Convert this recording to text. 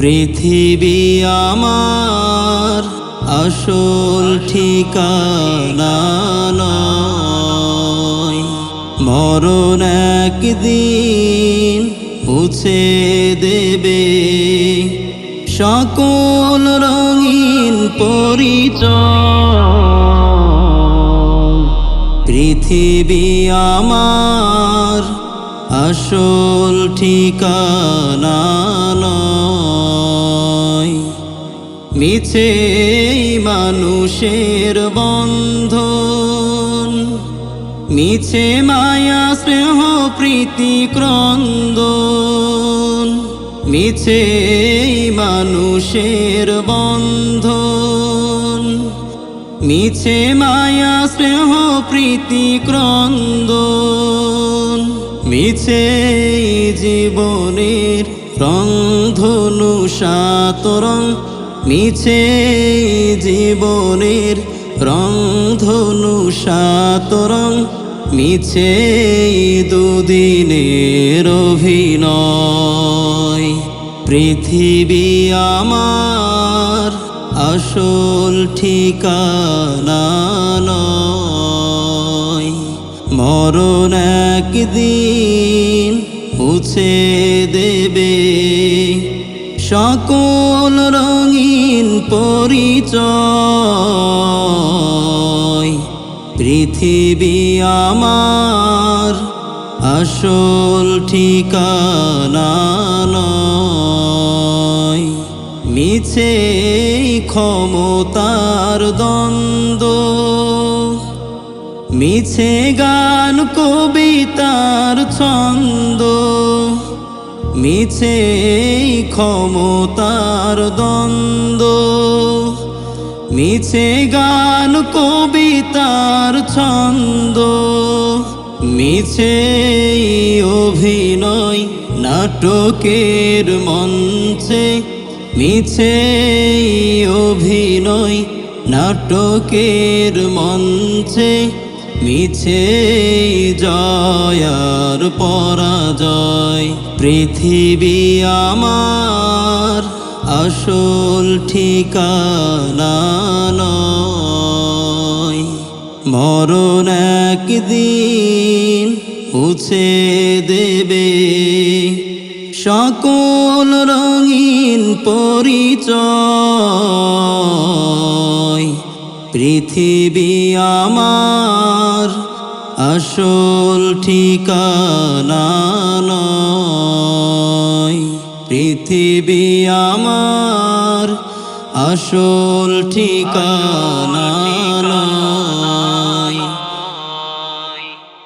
পৃথিবী আমার আসল ঠিকানা নয়, মরণ একদিন মুছে দেবে সকল রঙিন পরিচয়। পৃথিবী আমার আসল ঠিকানা নয়, মিছে মানুষের বন্ধন, মিছে মায়া স্নেহ প্রীতি ক্রন্দন, মিছে মানুষের বন্ধন, মিছে মায়া স্নেহ প্রীতি ক্রন্দন, মিছে জীবনের রংধনু সাত রং, মিছে জীবনের রংধনু সাত রং, মিছে দুদিনের অভিনয়। পৃথিবী আমার আসল ঠিকানা নয়, মরণ একদিন মুছে দেবে সকল রঙিন পরিচয়। পৃথিবী আমার আসল ঠিকানা নয়, মিছে ক্ষমতার দ্বন্দ্ব, মিছে গান কবিতার ছন্দ, মিছে ক্ষমতার দ্বন্দ্ব, মিছে গান কবিতার ছন্দ, মিছে অভিনয় নাটকের মঞ্চে, মিছে অভিনয় নাটকের মঞ্চে, মিছে জয়ার পরাজয়। পৃথিবী আমার আসল ঠিকানা নয়, মরণ একদিন মুছে দেবে সকল রঙিন পরিচয়। পৃথিবী আমার আসল ঠিকানা নয়, পৃথিবী আমার আসল ঠিকানা